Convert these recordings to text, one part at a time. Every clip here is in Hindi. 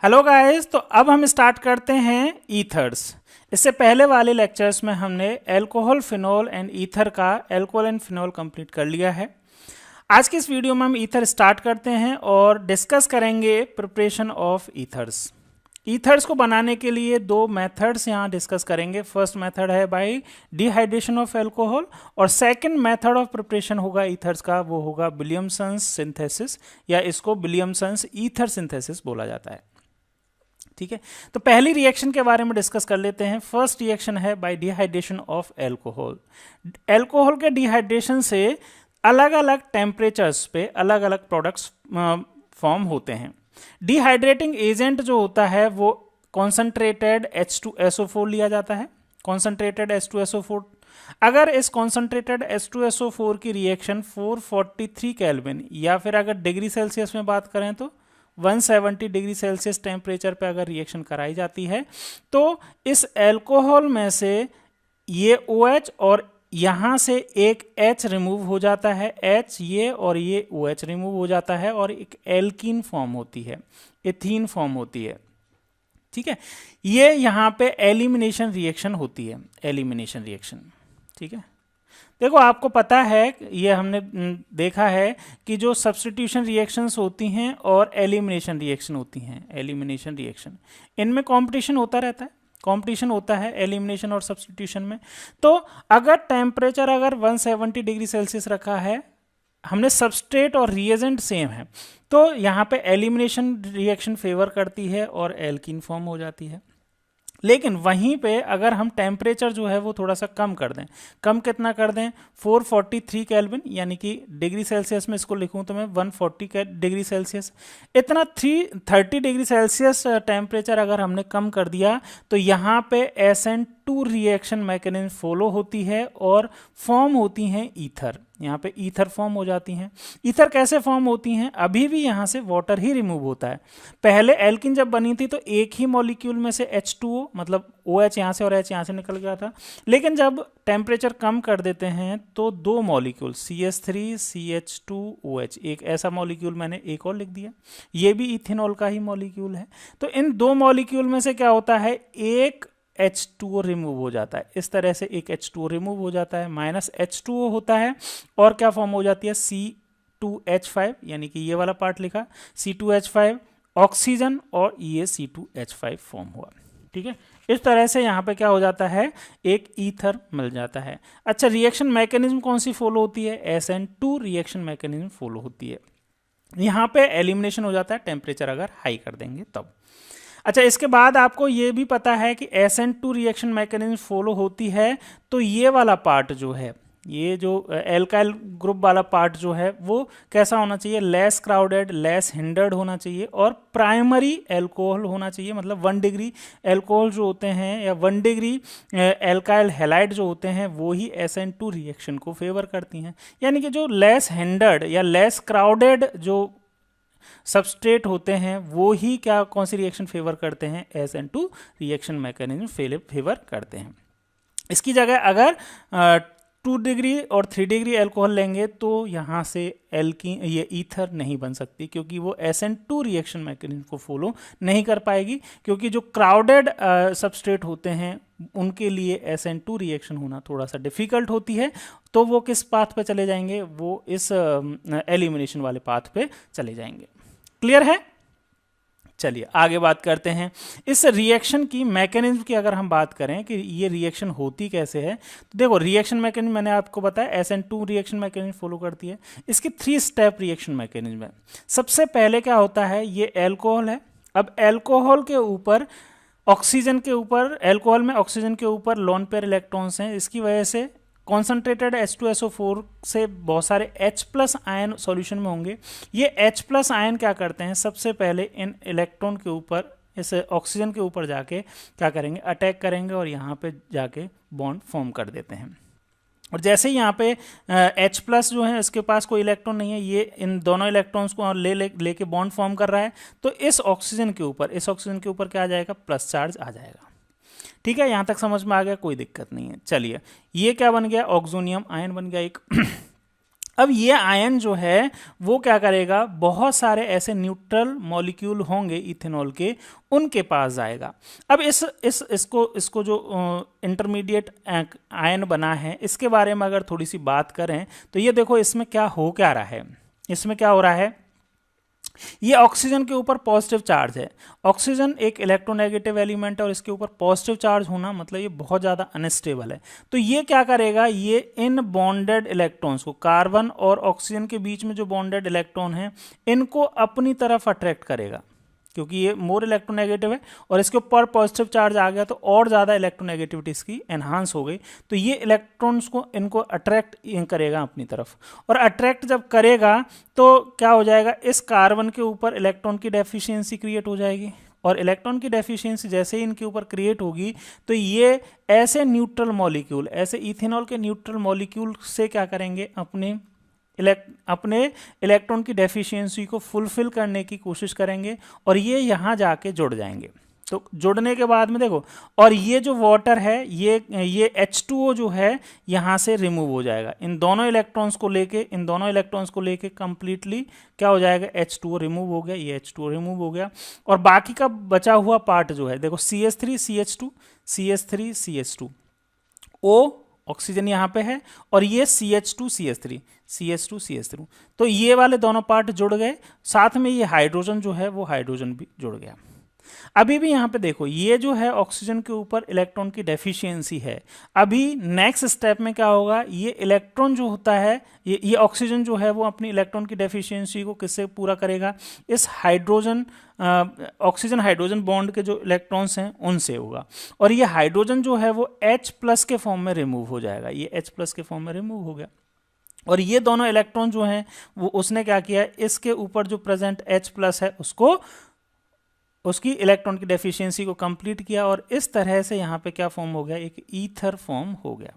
हेलो गाइस, तो अब हम स्टार्ट करते हैं ईथर्स। इससे पहले वाले लेक्चर्स में हमने अल्कोहल, फिनोल एंड ईथर का अल्कोहल एंड फिनोल कंप्लीट कर लिया है। आज की इस वीडियो में हम ईथर स्टार्ट करते हैं और डिस्कस करेंगे प्रिपरेशन ऑफ ईथर्स। ईथर्स को बनाने के लिए दो मेथड्स यहाँ डिस्कस करेंगे। फर्स्ट मेथड है बाय डिहाइड्रेशन ऑफ अल्कोहल और सेकंड मेथड ऑफ प्रिपरेशन होगा ईथर्स का, वो होगा विलियमसन्स सिंथेसिस, या इसको विलियमसन्स ईथर सिंथेसिस बोला जाता है। ठीक है, तो पहली रिएक्शन के बारे में डिस्कस कर लेते हैं। फर्स्ट रिएक्शन है bye dehydration of alcohol. Alcohol के डिहाइड्रेशन से अलग अलग टेम्परेचर्स पे अलग अलग प्रोडक्ट्स फॉर्म होते हैं। डिहाइड्रेटिंग एजेंट जो होता है वो कॉन्सेंट्रेटेड H2SO4 लिया जाता है। कॉन्सेंट्रेटेड H2SO4, अगर इस कॉन्सेंट्रेटेड H2SO4 की रिएक्शन 443 केल्विन या फिर अगर डिग्री सेल्सियस में बात करें तो 170 डिग्री सेल्सियस टेम्परेचर पे अगर रिएक्शन कराई जाती है तो इस अल्कोहल में से ये OH और यहाँ से एक H रिमूव हो जाता है, H ये और ये OH रिमूव हो जाता है और एक एल्कीन फॉर्म होती है, एथीन फॉर्म होती है। ठीक है, ये यहाँ पे एलिमिनेशन रिएक्शन होती है, एलिमिनेशन रिएक्शन। ठीक है, देखो आपको पता है, ये हमने देखा है कि जो सब्स्टिट्यूशन रिएक्शंस होती हैं और एलिमिनेशन रिएक्शन होती हैं, एलिमिनेशन रिएक्शन, इनमें कंपटीशन होता रहता है, कंपटीशन होता है एलिमिनेशन और सब्स्टिट्यूशन में। तो अगर टेम्परेचर अगर 170 डिग्री सेल्सियस रखा है, हमने सबस्ट्रेट और रिएजेंट सेम है, तो यहाँ पे एलिमिनेशन रिएक्शन फेवर करती है और एल्कीन फॉर्म हो जाती है। लेकिन वहीं पे अगर हम टेम्परेचर जो है वो थोड़ा सा कम कर दें, कम कितना कर दें, 443 केल्विन, यानी कि डिग्री सेल्सियस में इसको लिखूं तो मैं 140 डिग्री सेल्सियस, इतना 330 डिग्री सेल्सियस टेम्परेचर अगर हमने कम कर दिया तो यहाँ पे SN2 रिएक्शन मैकेनिज्म फॉलो होती है और फॉर्म होती हैं ईथर। यहाँ पे ईथर फॉर्म हो जाती हैं। ईथर कैसे फॉर्म होती हैं, अभी भी यहाँ से वाटर ही रिमूव होता है। पहले एल्किन जब बनी थी तो एक ही मॉलिक्यूल में से H2O, मतलब OH यहाँ से और H यहाँ से निकल गया था, लेकिन जब टेम्परेचर कम कर देते हैं तो दो मॉलिक्यूल CH3 CH2OH, एक ऐसा मॉलिक्यूल मैंने एक और लिख दिया, ये भी इथेनॉल का ही मॉलिक्यूल है। तो इन दो मॉलिक्यूल में से क्या होता है, एक H2O रिमूव हो जाता है, इस तरह से एक H2O रिमूव हो जाता है, माइनस H2O होता है और क्या फॉर्म हो जाती है, C2H5, यानी कि ये वाला पार्ट लिखा C2H5 ऑक्सीजन और ये C2H5 फॉर्म हुआ। ठीक है, इस तरह से यहाँ पे क्या हो जाता है, एक ईथर मिल जाता है। अच्छा, रिएक्शन मैकेनिज्म कौन सी फॉलो होती है, SN2 रिएक्शन मैकेनिज्म फॉलो होती है। यहाँ पे एलिमिनेशन हो जाता है टेम्परेचर अगर हाई कर देंगे तब। अच्छा, इसके बाद आपको ये भी पता है कि SN2 रिएक्शन मैकेनिज्म फॉलो होती है, तो ये वाला पार्ट जो है, ये जो एल्काइल ग्रुप वाला पार्ट जो है वो कैसा होना चाहिए, लेस क्राउडेड, लेस हिंडर्ड होना चाहिए और प्राइमरी एल्कोहल होना चाहिए। मतलब 1 डिग्री एल्कोहल जो होते हैं या 1 डिग्री एल्काइल हैलाइड जो होते हैं वो ही SN2 रिएक्शन को फेवर करती हैं। यानी कि जो लेस हिंडर्ड या लेस क्राउडेड जो सबस्ट्रेट होते हैं वो ही क्या, कौन सी रिएक्शन फेवर करते हैं, SN2 रिएक्शन मैकेनिज्म फेवर करते हैं। इसकी जगह अगर 2 डिग्री और 3 डिग्री एल्कोहल लेंगे तो यहाँ से एल्कीन, ये ईथर नहीं बन सकती, क्योंकि वो SN2 रिएक्शन मैकेनिज्म को फॉलो नहीं कर पाएगी, क्योंकि जो क्राउडेड सबस्ट्रेट होते हैं उनके लिए SN2 रिएक्शन होना थोड़ा सा डिफिकल्ट होती है। तो वो किस पाथ पे चले जाएंगे, वो इस एलिमिनेशन वाले पाथ पे चले जाएंगे। क्लियर है? चलिए आगे बात करते हैं। इस रिएक्शन की मैकेनिज्म की अगर हम बात करें कि ये रिएक्शन होती कैसे है, तो देखो रिएक्शन मैकेनिज्म मैंने आपको बताया SN2 रिएक्शन मैकेनिज्म फॉलो करती है। इसकी 3 स्टेप रिएक्शन मैकेनिज्म है। सबसे पहले क्या होता है, ये अल्कोहल है। अब अल्कोहल के ऊपर ऑक्सीजन के ऊपर, अल्कोहल में ऑक्सीजन के ऊपर लोन पेयर इलेक्ट्रॉन्स हैं, इसकी वजह से कॉन्सेंट्रेटेड H2SO4 से बहुत सारे H+ आयन सॉल्यूशन में होंगे। ये H+ आयन क्या करते हैं, सबसे पहले इन इलेक्ट्रॉन के ऊपर, इस ऑक्सीजन के ऊपर जाके क्या करेंगे, अटैक करेंगे और यहाँ पे जाके बॉन्ड फॉर्म कर देते हैं। और जैसे ही यहाँ पे H+ जो है इसके पास कोई इलेक्ट्रॉन नहीं है, ये इन दोनों इलेक्ट्रॉन्स को लेके बॉन्ड फॉर्म कर रहा है, तो इस ऑक्सीजन के ऊपर क्या आ जाएगा, प्लस चार्ज आ जाएगा। ठीक है, यहाँ तक समझ में आ गया, कोई दिक्कत नहीं है। चलिए, ये क्या बन गया, ऑक्सोनियम आयन बन गया एक। अब ये आयन जो है वो क्या करेगा, बहुत सारे ऐसे न्यूट्रल मॉलिक्यूल होंगे इथेनॉल के, उनके पास जाएगा। अब इसको जो इंटरमीडिएट आयन बना है इसके बारे में अगर थोड़ी सी बात करें तो ये देखो इसमें क्या हो क्या रहा है। इसमें क्या हो रहा है, ये ऑक्सीजन के ऊपर पॉजिटिव चार्ज है। ऑक्सीजन एक इलेक्ट्रोनेगेटिव एलिमेंट है और इसके ऊपर पॉजिटिव चार्ज होना मतलब ये बहुत ज़्यादा अनस्टेबल है। तो ये क्या करेगा, ये इन बॉन्डेड इलेक्ट्रॉन्स को, कार्बन और ऑक्सीजन के बीच में जो बॉन्डेड इलेक्ट्रॉन है इनको अपनी तरफ अट्रैक्ट करेगा, क्योंकि ये मोर इलेक्ट्रोनेगेटिव है और इसके ऊपर पॉजिटिव चार्ज आ गया तो और ज़्यादा इलेक्ट्रोनेगेटिविटी इसकी एनहांस हो गई। तो ये इलेक्ट्रॉन्स को इनको अट्रैक्ट करेगा अपनी तरफ, और अट्रैक्ट जब करेगा तो क्या हो जाएगा, इस कार्बन के ऊपर इलेक्ट्रॉन की डेफिशिएंसी क्रिएट हो जाएगी, और इलेक्ट्रॉन की डेफिशिएंसी जैसे ही इनके ऊपर क्रिएट होगी तो ये ऐसे न्यूट्रल मॉलिक्यूल, ऐसे इथेनॉल के न्यूट्रल मॉलिक्यूल से क्या करेंगे, अपने इलेक्ट्रॉन की डेफिशिएंसी को फुलफिल करने की कोशिश करेंगे और ये यहाँ जाके जुड़ जाएंगे। तो जुड़ने के बाद में देखो, और ये जो वाटर है ये H2O जो है यहाँ से रिमूव हो जाएगा। इन दोनों इलेक्ट्रॉन्स को लेके कंप्लीटली क्या हो जाएगा, H2O रिमूव हो गया, ये H2O रिमूव हो गया, और बाकी का बचा हुआ पार्ट जो है देखो CH3 CH2 CH3 CH2 O oxygen यहाँ पे है, और ये CH2 CH3 CH2 CH3, तो ये वाले दोनों पार्ट जुड़ गए, साथ में ये हाइड्रोजन जो है वो हाइड्रोजन भी जुड़ गया। अभी भी यहाँ पे देखो ये जो है ऑक्सीजन के ऊपर इलेक्ट्रॉन की डेफिशिएंसी है। अभी नेक्स्ट स्टेप में क्या होगा, ये इलेक्ट्रॉन जो होता है, ये ऑक्सीजन जो है वो अपनी इलेक्ट्रॉन की डेफिशिएंसी को किससे पूरा करेगा, इस हाइड्रोजन ऑक्सीजन हाइड्रोजन बॉन्ड के जो इलेक्ट्रॉन्स हैं उनसे होगा, और ये हाइड्रोजन जो है वो H+ के फॉर्म में रिमूव हो जाएगा, ये H+ के फॉर्म में रिमूव हो गया। और ये दोनों इलेक्ट्रॉन जो हैं वो उसने क्या किया, इसके ऊपर जो प्रेजेंट H+ है उसकी इलेक्ट्रॉन की डेफिशिएंसी को कंप्लीट किया, और इस तरह से यहाँ पे क्या फॉर्म हो गया, एक ईथर फॉर्म हो गया।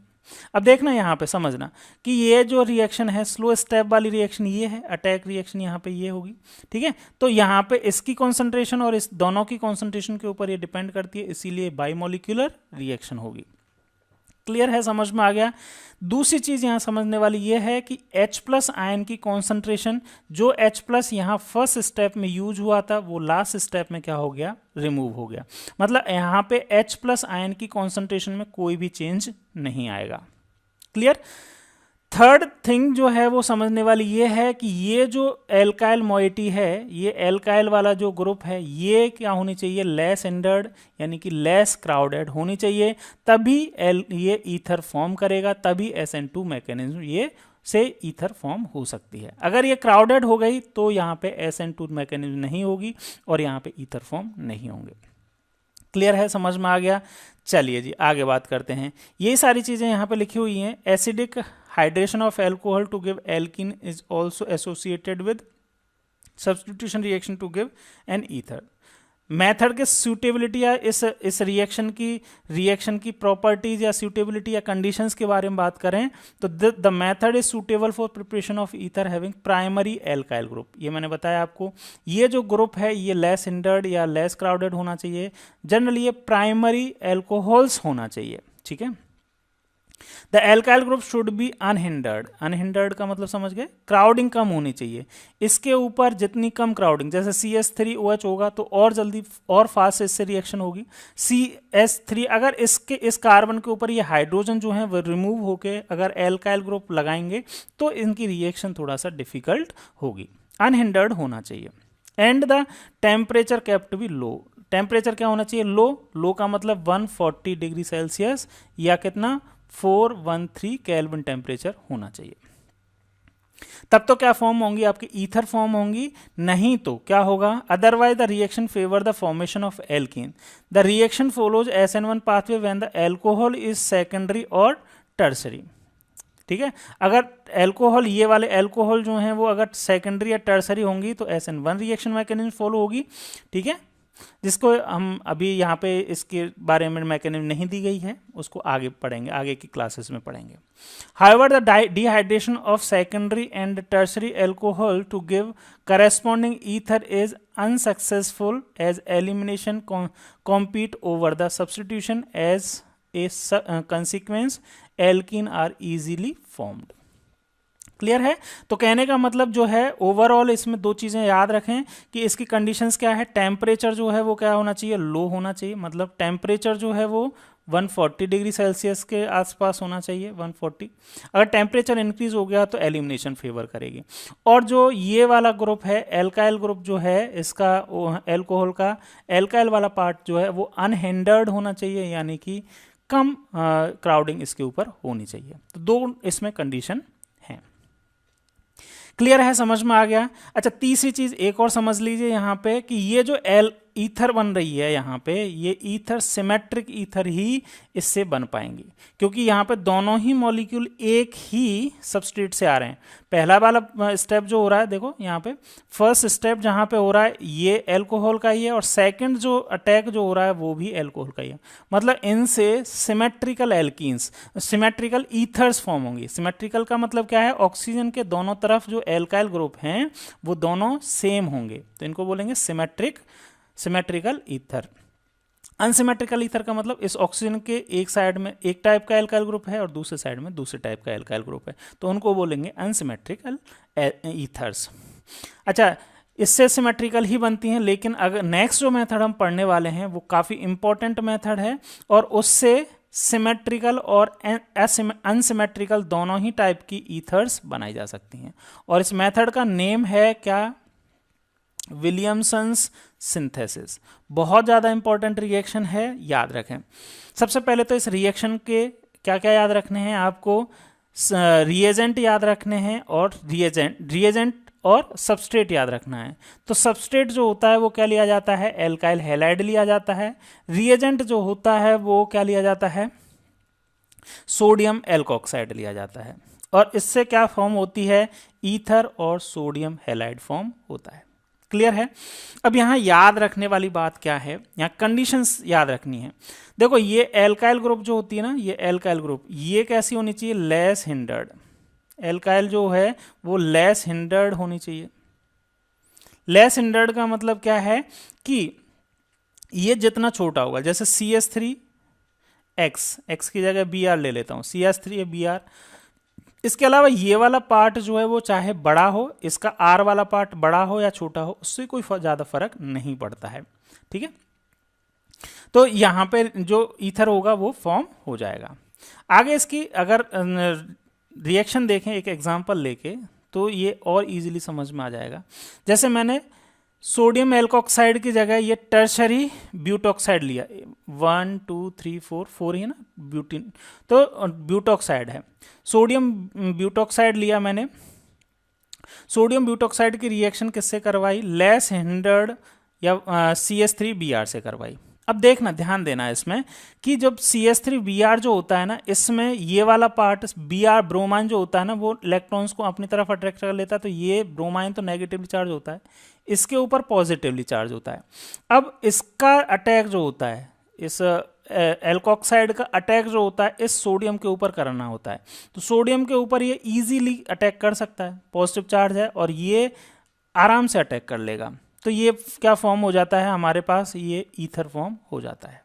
अब देखना यहाँ पे समझना कि ये जो रिएक्शन है स्लो स्टेप वाली रिएक्शन ये है, अटैक रिएक्शन यहाँ पे ये होगी, ठीक है। तो यहाँ पे इसकी कॉन्सेंट्रेशन और इस दोनों की कॉन्सेंट्रेशन के ऊपर ये डिपेंड करती है, इसीलिए बाइमोलिक्यूलर रिएक्शन होगी। क्लियर है, समझ में आ गया। दूसरी चीज यहां समझने वाली यह है कि H+ आयन की कॉन्सेंट्रेशन, जो H+ यहां फर्स्ट स्टेप में यूज हुआ था वो लास्ट स्टेप में क्या हो गया, रिमूव हो गया। मतलब यहां पे H+ आयन की कॉन्सेंट्रेशन में कोई भी चेंज नहीं आएगा। क्लियर। थर्ड थिंग जो है वो समझने वाली ये है कि ये जो एल्काइल मोइटी है, ये एल्काइल वाला जो ग्रुप है ये क्या होनी चाहिए, लेस हिंडर्ड यानी कि लेस क्राउडेड होनी चाहिए, तभी ये ईथर फॉर्म करेगा, तभी SN2 मैकेनिज्म ये से ईथर फॉर्म हो सकती है। अगर ये क्राउडेड हो गई तो यहाँ पे SN2 मैकेनिज्म नहीं होगी और यहाँ पे ईथर फॉर्म नहीं होंगे। क्लियर है, समझ में आ गया। चलिए जी आगे बात करते हैं। ये सारी चीज़ें यहाँ पे लिखी हुई हैं। Acidic hydration of alcohol to give alkene is also associated with substitution reaction to give an ether. Method के सूटेबिलिटी या इस रिएक्शन की प्रॉपर्टीज या सूटेबिलिटी या कंडीशंस के बारे में बात करें तो the method is suitable for preparation of ether having primary alkyl group. ये मैंने बताया आपको, ये जो ग्रुप है ये लेस हिंडर्ड या लेस क्राउडेड होना चाहिए, जनरली ये प्राइमरी एल्कोहल्स होना चाहिए, ठीक है। The alkyl group should be unhindered. Unhindered का मतलब समझ गए, क्राउडिंग कम होनी चाहिए। इसके ऊपर जितनी कम क्राउडिंग, जैसे CH3OH होगा तो और जल्दी और फास्ट इससे रिएक्शन होगी। CH3 अगर इस कार्बन के ऊपर ये हाइड्रोजन जो है वो रिमूव होके अगर एल्काइल ग्रुप लगाएंगे तो इनकी रिएक्शन थोड़ा सा डिफिकल्ट होगी। अनहिंडर्ड होना चाहिए। And the temperature kept be low. Temperature क्या होना चाहिए, लो का मतलब 140 डिग्री सेल्सियस या कितना 413 केल्विन टेम्परेचर होना चाहिए। तब तो क्या फॉर्म होंगी, आपकी ईथर फॉर्म होंगी, नहीं तो क्या होगा, otherwise the reaction favour the formation of alkene. The reaction follows SN1 pathway when the alcohol is secondary और टर्सरी। ठीक है, अगर एल्कोहल, ये वाले एल्कोहल जो हैं वो अगर सेकेंडरी या टर्सरी होंगी तो SN1 रिएक्शन मैकेनिज्म फॉलो होगी, ठीक है, जिसको हम अभी यहाँ पे इसके बारे में मैकेनिज्म नहीं दी गई है, उसको आगे पढ़ेंगे, आगे की क्लासेस में पढ़ेंगे। However the dehydration of secondary and tertiary alcohol to give corresponding ether is unsuccessful as elimination compete over the substitution as a consequence alkene are easily formed। Clear है? तो कहने का मतलब जो है ओवरऑल इसमें दो चीज़ें याद रखें कि इसकी कंडीशंस क्या है। टेम्परेचर जो है वो क्या होना चाहिए, लो होना चाहिए, मतलब टेम्परेचर जो है वो 140 डिग्री सेल्सियस के आसपास होना चाहिए, 140। अगर टेम्परेचर इंक्रीज हो गया तो एलिमिनेशन फेवर करेगी। और जो ये वाला ग्रुप है एल्काइल ग्रुप जो है इसका एल्कोहल का एल्काइल वाला पार्ट जो है वो अनहिंडर्ड होना चाहिए, यानी कि कम क्राउडिंग इसके ऊपर होनी चाहिए। तो दो इसमें कंडीशन है। क्लियर है, समझ में आ गया? अच्छा, तीसरी चीज एक और समझ लीजिए यहाँ पे कि ये जो ईथर बन रही है यहाँ पे, ये ईथर सिमेट्रिक ईथर ही इससे बन पाएंगी, क्योंकि यहाँ पे दोनों ही मॉलिक्यूल एक ही सबस्ट्रेट से आ रहे हैं। पहला वाला स्टेप जो हो रहा है, देखो यहाँ पे फर्स्ट स्टेप जहाँ पे हो रहा है ये एल्कोहल का ही है, और सेकंड जो अटैक जो हो रहा है वो भी एल्कोहल का ही है। मतलब इनसे symmetrical alkenes, symmetrical ethers form होंगी। सिमेट्रिकल का मतलब क्या है, ऑक्सीजन के दोनों तरफ जो एल्काइल ग्रुप हैं वो दोनों सेम होंगे, तो इनको बोलेंगे सिमेट्रिकल ईथर। अनसिमेट्रिकल ईथर का मतलब इस ऑक्सीजन के एक साइड में एक टाइप का एल्काइल ग्रुप है और दूसरे साइड में दूसरे टाइप का एल्काइल ग्रुप है, तो उनको बोलेंगे अनसिमेट्रिकल ईथर्स। अच्छा, इससे सिमेट्रिकल ही बनती हैं, लेकिन अगर नेक्स्ट जो मेथड हम पढ़ने वाले हैं वो काफ़ी इंपॉर्टेंट मेथड है, और उससे सिमेट्रिकल और अनसिमेट्रिकल दोनों ही टाइप की ईथर्स बनाई जा सकती हैं। और इस मेथड का नेम है क्या, विलियमसन्स सिंथेसिस। बहुत ज़्यादा इंपॉर्टेंट रिएक्शन है, याद रखें। सबसे पहले तो इस रिएक्शन के क्या क्या याद रखने हैं आपको, रिएजेंट याद रखने हैं, और रिएजेंट और सबस्ट्रेट याद रखना है। तो सबस्ट्रेट जो होता है वो क्या लिया जाता है, एल्काइल हैलाइड लिया जाता है। रिएजेंट जो होता है वो क्या लिया जाता है, सोडियम एल्कोक्साइड लिया जाता है। और इससे क्या फॉर्म होती है, ईथर और सोडियम हैलाइड फॉर्म होता है। क्लियर है? अब यहाँ याद रखने वाली बात क्या है, यहाँ कंडीशंस याद रखनी है। देखो ये एल्काइल ग्रुप जो होती है ना, ये एल्काइल ग्रुप ये कैसी होनी चाहिए, लेस हिंडर्ड। एल्काइल जो है वो लेस हिंडर्ड होनी चाहिए। लेस हिंडर्ड का मतलब क्या है कि ये जितना छोटा होगा, जैसे CH3X की जगह Br ले लेता हूँ, CH3 Br। इसके अलावा ये वाला पार्ट जो है वो चाहे बड़ा हो, इसका R वाला पार्ट बड़ा हो या छोटा हो, उससे कोई ज़्यादा फर्क नहीं पड़ता है। ठीक है, तो यहाँ पे जो ईथर होगा वो फॉर्म हो जाएगा। आगे इसकी अगर रिएक्शन देखें एक एग्जांपल लेके, तो ये और इजीली समझ में आ जाएगा। जैसे मैंने सोडियम एल्कोक्साइड की जगह ये टर्शरी ब्यूटॉक्साइड लिया, 1 2 3 4 ही है ना, ब्यूटिन, तो ब्यूटॉक्साइड है। सोडियम ब्यूटॉक्साइड लिया मैंने। सोडियम ब्यूटॉक्साइड की रिएक्शन किससे करवाई, लेस हिंडर्ड या CH3Br से करवाई। अब देखना, ध्यान देना इसमें कि जब CH3Br जो होता है ना, इसमें ये वाला पार्ट Br ब्रोमाइन जो होता है ना, वो इलेक्ट्रॉन्स को अपनी तरफ अट्रैक्ट कर लेता है, तो ये ब्रोमाइन तो नेगेटिवली चार्ज होता है, इसके ऊपर पॉजिटिवली चार्ज होता है। अब इसका अटैक जो होता है, इस एल्कोक्साइड का अटैक जो होता है इस सोडियम के ऊपर करना होता है। तो सोडियम के ऊपर ये इजीली अटैक कर सकता है, पॉजिटिव चार्ज है, और ये आराम से अटैक कर लेगा। तो ये क्या फॉर्म हो जाता है हमारे पास, ये ईथर फॉर्म हो जाता है।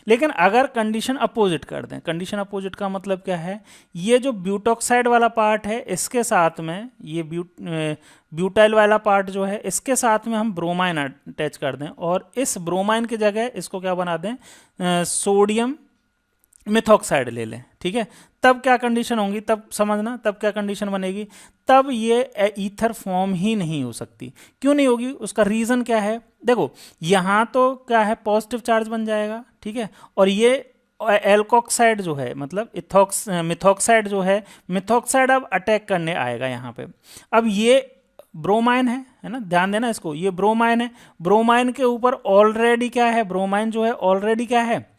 लेकिन अगर कंडीशन अपोजिट कर दें, कंडीशन अपोजिट का मतलब क्या है, ये जो ब्यूटॉक्साइड वाला पार्ट है इसके साथ में ये ब्यूटाइल वाला पार्ट जो है इसके साथ में हम ब्रोमाइन अटैच कर दें, और इस ब्रोमाइन की जगह इसको क्या बना दें, सोडियम मिथॉक्साइड ले लें। ठीक है, तब क्या कंडीशन होंगी, तब समझना, तब क्या कंडीशन बनेगी, तब ये ईथर फॉर्म ही नहीं हो सकती। क्यों नहीं होगी, उसका रीज़न क्या है, देखो यहाँ तो क्या है, पॉजिटिव चार्ज बन जाएगा। ठीक है, और ये एल्कोक्साइड जो है, मतलब मिथॉक्साइड जो है, मिथॉक्साइड अब अटैक करने आएगा यहाँ पे। अब ये ब्रोमाइन है ना, ध्यान देना इसको, ये ब्रोमाइन है। ब्रोमाइन के ऊपर ऑलरेडी क्या है, ब्रोमाइन जो है ऑलरेडी क्या है,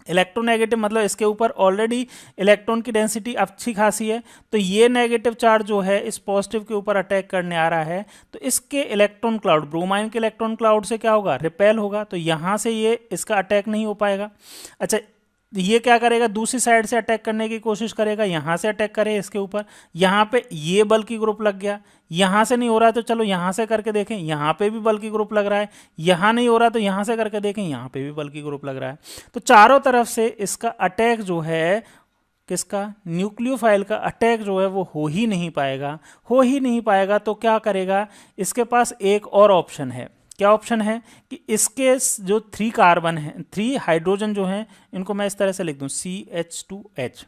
इलेक्ट्रोनेगेटिव, मतलब इसके ऊपर ऑलरेडी इलेक्ट्रॉन की डेंसिटी अच्छी खासी है। तो ये नेगेटिव चार्ज जो है इस पॉजिटिव के ऊपर अटैक करने आ रहा है, तो इसके इलेक्ट्रॉन क्लाउड, ब्रोमाइन के इलेक्ट्रॉन क्लाउड से क्या होगा, रिपेल होगा, तो यहाँ से ये इसका अटैक नहीं हो पाएगा। अच्छा, ये क्या करेगा, दूसरी साइड से अटैक करने की कोशिश करेगा, यहाँ से अटैक करे इसके ऊपर, यहाँ पे ये बल्कि ग्रुप लग गया, यहाँ से नहीं हो रहा है तो चलो यहाँ से करके देखें, यहाँ पे भी बल्कि ग्रुप लग रहा है, यहाँ नहीं हो रहा तो यहाँ से करके देखें, यहाँ पे भी बल्कि ग्रुप लग रहा है। तो चारों तरफ से इसका अटैक जो है किसका, न्यूक्लियोफाइल का अटैक जो है वो हो ही नहीं पाएगा। तो क्या करेगा, इसके पास एक और ऑप्शन है। क्या ऑप्शन है कि इसके जो 3 कार्बन है, 3 हाइड्रोजन जो हैं, इनको मैं इस तरह से लिख दूं CH2H।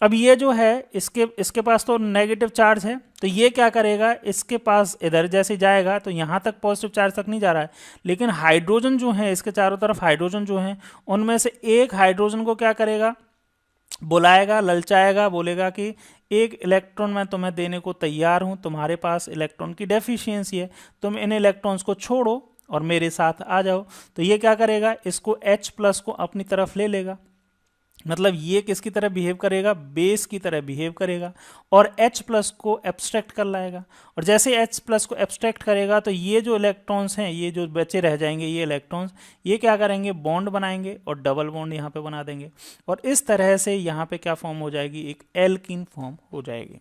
अब ये जो है इसके पास तो नेगेटिव चार्ज है, तो ये क्या करेगा, इसके पास इधर जैसे जाएगा तो यहाँ तक पॉजिटिव चार्ज तक नहीं जा रहा है, लेकिन हाइड्रोजन जो है, इसके चारों तरफ हाइड्रोजन जो है, उनमें से एक हाइड्रोजन को क्या करेगा, बुलाएगा, ललचाएगा, बोलेगा कि एक इलेक्ट्रॉन मैं तुम्हें देने को तैयार हूं, तुम्हारे पास इलेक्ट्रॉन की डेफिशिएंसी है, तुम इन इलेक्ट्रॉन्स को छोड़ो और मेरे साथ आ जाओ। तो ये क्या करेगा, इसको H+ को अपनी तरफ ले लेगा, मतलब ये किसकी तरह बिहेव करेगा, बेस की तरह बिहेव करेगा, और H+ को एब्स्ट्रैक्ट कर लाएगा। और जैसे H+ को एब्स्ट्रैक्ट करेगा तो ये जो इलेक्ट्रॉन्स हैं, ये जो बचे रह जाएंगे ये इलेक्ट्रॉन्स, ये क्या करेंगे, बॉन्ड बनाएंगे और डबल बॉन्ड यहाँ पे बना देंगे, और इस तरह से यहाँ पे क्या फॉर्म हो जाएगी, एक एल्कीन फॉर्म हो जाएगी।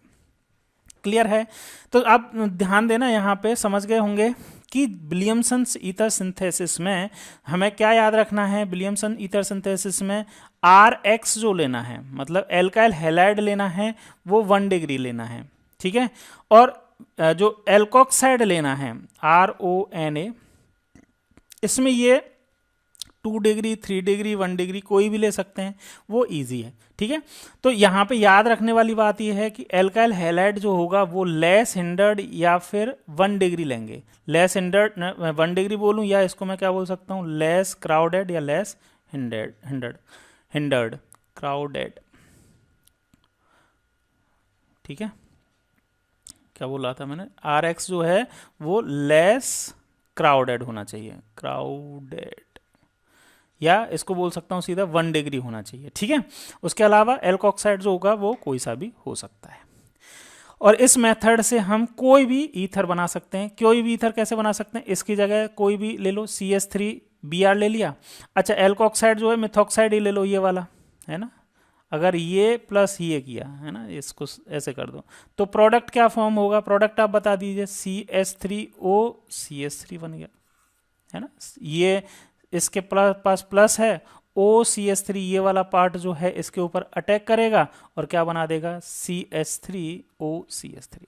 क्लियर है। तो आप ध्यान देना, यहाँ पे समझ गए होंगे कि विलियमसन ईथर सिंथेसिस में हमें क्या याद रखना है। विलियमसन ईथर सिंथेसिस में Rx जो लेना है, मतलब एल्काइल हैलाइड लेना है, वो 1 डिग्री लेना है, ठीक है। और जो एल्कोक्साइड लेना है RONA, इसमें ये 2 डिग्री, 3 डिग्री, 1 डिग्री कोई भी ले सकते हैं, वो इजी है, ठीक है। तो यहाँ पे याद रखने वाली बात ये है कि एल्काइल हैलाइड जो होगा वो लेस हिंडर्ड या फिर 1 डिग्री लेंगे। लेस हिंडर्ड, 1 डिग्री बोलूँ, या इसको मैं क्या बोल सकता हूँ, लेस क्राउडेड या लेस हिंडर्ड क्राउडेड, ठीक है। क्या बोला था मैंने, Rx जो है वो लेस क्राउडेड होना चाहिए, क्राउडेड, या इसको बोल सकता हूँ सीधा 1 डिग्री होना चाहिए, ठीक है। उसके अलावा एल्कोक्साइड जो होगा वो कोई सा भी हो सकता है। और इस मेथड से हम कोई भी ईथर बना सकते हैं। कोई भी ईथर कैसे बना सकते हैं, इसकी जगह कोई भी ले लो, CH3Br ले लिया। अच्छा, एल्कोक्साइड जो है मिथॉक्साइड ही ले लो, ये वाला है ना। अगर ये प्लस ये किया है ना, इसको ऐसे कर दो, तो प्रोडक्ट क्या फॉर्म होगा, प्रोडक्ट आप बता दीजिए, CH3O CH3 बन गया, है ना। ये इसके पास प्लस है, OCH3 ये वाला पार्ट जो है इसके ऊपर अटैक करेगा और क्या बना देगा, CH3OCH3।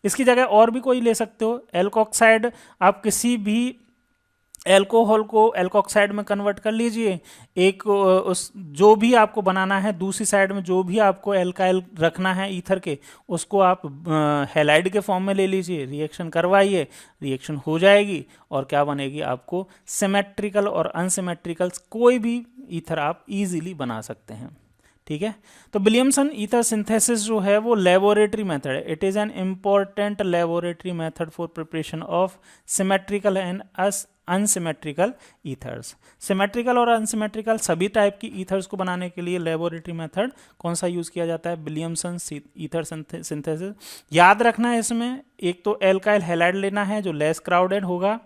इसकी जगह और भी कोई ले सकते हो। एल्कोक्साइड, आप किसी भी एल्कोहल को एल्कोक्साइड में कन्वर्ट कर लीजिए, एक उस जो भी आपको बनाना है, दूसरी साइड में जो भी आपको एल्काइल रखना है ईथर के, उसको आप हैलाइड के फॉर्म में ले लीजिए, रिएक्शन करवाइए, रिएक्शन हो जाएगी और क्या बनेगी, आपको सिमेट्रिकल और अनसिमेट्रिकल कोई भी ईथर आप इजीली बना सकते हैं, ठीक है। तो विलियमसन ईथर सिंथेसिस जो है वो लेबोरेटरी मेथड है। It is an important laboratory method for preparation of symmetrical and unsymmetrical ethers. Symmetrical और अनसिमेट्रिकल सभी टाइप की ईथर्स को बनाने के लिए लेबोरेटरी मेथड कौन सा यूज़ किया जाता है, विलियमसन ईथर सिंथेसिस। याद रखना है इसमें, एक तो एल्काइल हैलाइड लेना है जो लेस क्राउडेड होगा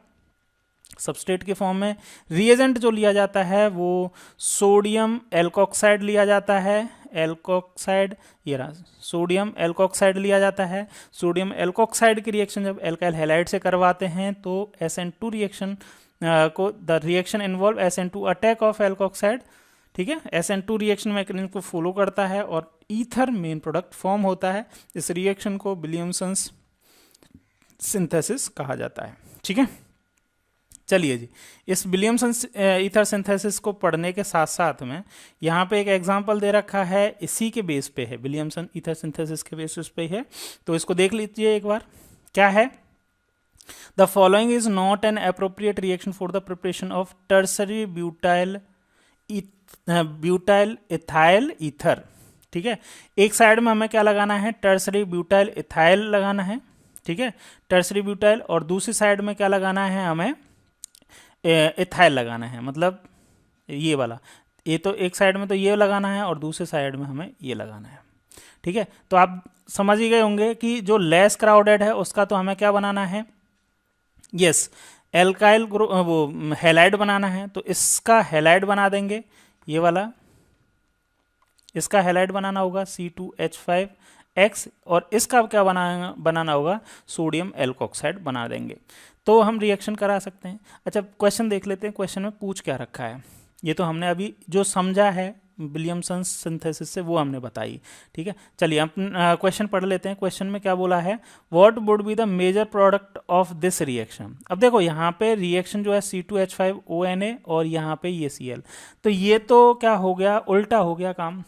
सबस्ट्रेट के फॉर्म में। रिएजेंट जो लिया जाता है वो सोडियम एल्कोक्साइड लिया जाता है, एल्कोक्साइड, ये रहा सोडियम एल्कोक्साइड लिया जाता है। सोडियम एल्कोक्साइड की रिएक्शन जब एल्काइल हैलाइड से करवाते हैं तो SN2 रिएक्शन को, the reaction involve SN2 attack of alkoxide, ठीक है। SN2 रिएक्शन मैकेनिज्म को फॉलो करता है और ईथर मेन प्रोडक्ट फॉर्म होता है। इस रिएक्शन को विलियमसन सिंथेसिस कहा जाता है, ठीक है। चलिए जी, इस विलियमसन ईथर सिंथेसिस को पढ़ने के साथ साथ में यहाँ पे एक एग्जांपल दे रखा है, इसी के बेस पे है, विलियमसन ईथर सिंथेसिस के बेसिस पे है, तो इसको देख लीजिए एक बार। क्या है, the following is not an appropriate reaction for the preparation of tertiary butyl ethyl ether, ठीक है। एक साइड में हमें क्या लगाना है, टर्सरी ब्यूटाइल इथाइल लगाना है, ठीक है, टर्सरी ब्यूटाइल, और दूसरी साइड में क्या लगाना है, हमें इथाइल लगाना है, मतलब ये वाला, ये तो एक साइड में तो ये लगाना है और दूसरे साइड में हमें ये लगाना है, ठीक है। तो आप समझ ही गए होंगे कि जो लेस क्राउडेड है उसका तो हमें क्या बनाना है, यस, एल्काइल वो हैलाइड बनाना है, तो इसका हैलाइड बना देंगे, ये वाला इसका हैलाइड बनाना होगा C2H5X, और इसका क्या बनाना होगा, सोडियम एल्कोक्साइड बना देंगे, तो हम रिएक्शन करा सकते हैं। अच्छा, क्वेश्चन देख लेते हैं, क्वेश्चन में पूछ क्या रखा है। ये तो हमने अभी जो समझा है विलियमसन सिंथेसिस से, वो हमने बताई। ठीक है, चलिए हम क्वेश्चन पढ़ लेते हैं। क्वेश्चन में क्या बोला है, what would be the major product of this reaction. अब देखो यहाँ पे रिएक्शन जो है C2H5ONa और यहाँ पे ये Cl, तो ये तो क्या हो गया, उल्टा हो गया काम।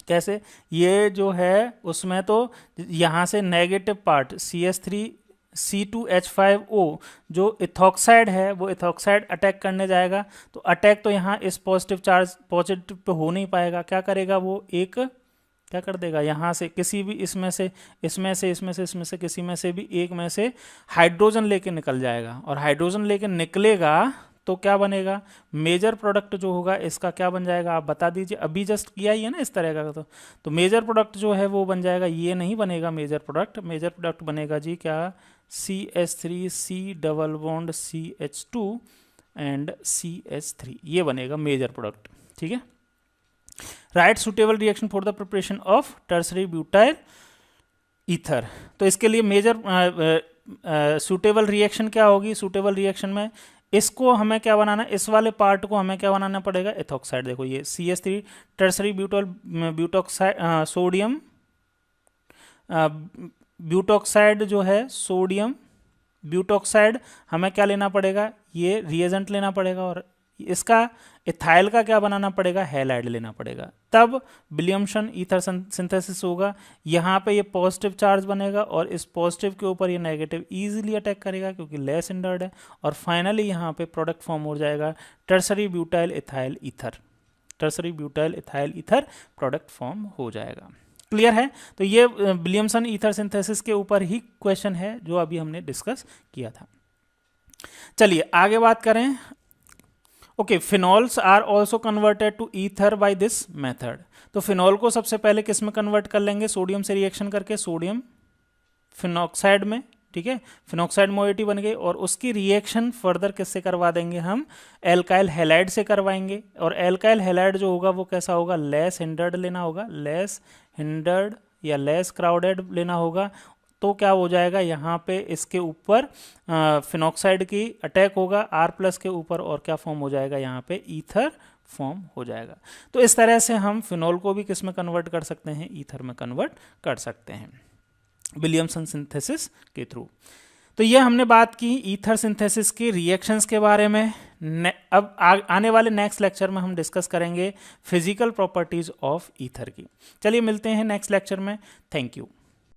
कैसे, ये जो है उसमें तो यहाँ से नेगेटिव पार्ट C2H5O जो इथॉक्साइड है वो इथॉक्साइड अटैक करने जाएगा, तो अटैक तो यहाँ इस पॉजिटिव चार्ज पॉजिटिव पे हो नहीं पाएगा। क्या करेगा वो, एक क्या कर देगा, यहाँ से किसी भी इसमें से किसी में से भी एक में से हाइड्रोजन लेके निकल जाएगा, और हाइड्रोजन लेके निकलेगा तो क्या बनेगा, मेजर प्रोडक्ट जो होगा इसका क्या बन जाएगा, आप बता दीजिए। अभी जस्ट किया ही है ना इस तरह का, तो मेजर प्रोडक्ट जो है वो बन जाएगा, ये नहीं बनेगा मेजर प्रोडक्ट बनेगा जी क्या, CH3C double bond CH2 and CH3, ये बनेगा मेजर प्रोडक्ट। ठीक है, right suitable reaction for the preparation of tertiary butyl ether. तो इसके लिए मेजर सुटेबल रिएक्शन क्या होगी, सुटेबल रिएक्शन में इसको हमें क्या बनाना है, इस वाले पार्ट को हमें क्या बनाना पड़ेगा, इथॉक्साइड। देखो ये CH3 tertiary butoxide sodium butoxide जो है सोडियम ब्यूटॉक्साइड, हमें क्या लेना पड़ेगा, ये रिएजेंट लेना पड़ेगा, और इसका इथाइल का क्या बनाना पड़ेगा, हैलाइड लेना पड़ेगा, तब विलियमसन ईथर सिंथेसिस होगा। यहाँ पे ये पॉजिटिव चार्ज बनेगा और इस पॉजिटिव के ऊपर ये नेगेटिव इजीली अटैक करेगा क्योंकि लेस हिंडर्ड है, और फाइनली यहाँ पे प्रोडक्ट फॉर्म हो जाएगा tertiary butyl ethyl ether, tertiary butyl ethyl ether product form हो जाएगा। क्लियर है, तो ये विलियमसन ईथर सिंथेसिस के ऊपर ही क्वेश्चन है जो अभी हमने डिस्कस किया था। चलिए आगे बात करें। Okay, phenols are also converted to ether by this method. तो फिनॉल को सबसे पहले किस में कन्वर्ट कर लेंगे, सोडियम से रिएक्शन करके सोडियम फिनॉक्साइड में। ठीक है, फिनॉक्साइड मोइटी बन गई, और उसकी रिएक्शन फर्दर किससे करवा देंगे, हम एल्काइल हैलाइड से करवाएंगे। और एल्काइल हैलाइड जो होगा वो कैसा होगा, लेस हिंडर्ड लेना होगा, लेस हिंडर्ड या लेस क्राउडेड लेना होगा। तो क्या हो जाएगा, यहाँ पे इसके ऊपर फिनॉक्साइड की अटैक होगा R+ के ऊपर, और क्या फॉर्म हो जाएगा, यहाँ पे ईथर फॉर्म हो जाएगा। तो इस तरह से हम फिनॉल को भी किस में कन्वर्ट कर सकते हैं, ईथर में कन्वर्ट कर सकते हैं विलियमसन सिंथेसिस के थ्रू। तो ये हमने बात की ईथर सिंथेसिस की रिएक्शंस के बारे में। अब आने वाले नेक्स्ट लेक्चर में हम डिस्कस करेंगे फिजिकल प्रॉपर्टीज ऑफ ईथर की। चलिए मिलते हैं नेक्स्ट लेक्चर में। Thank you.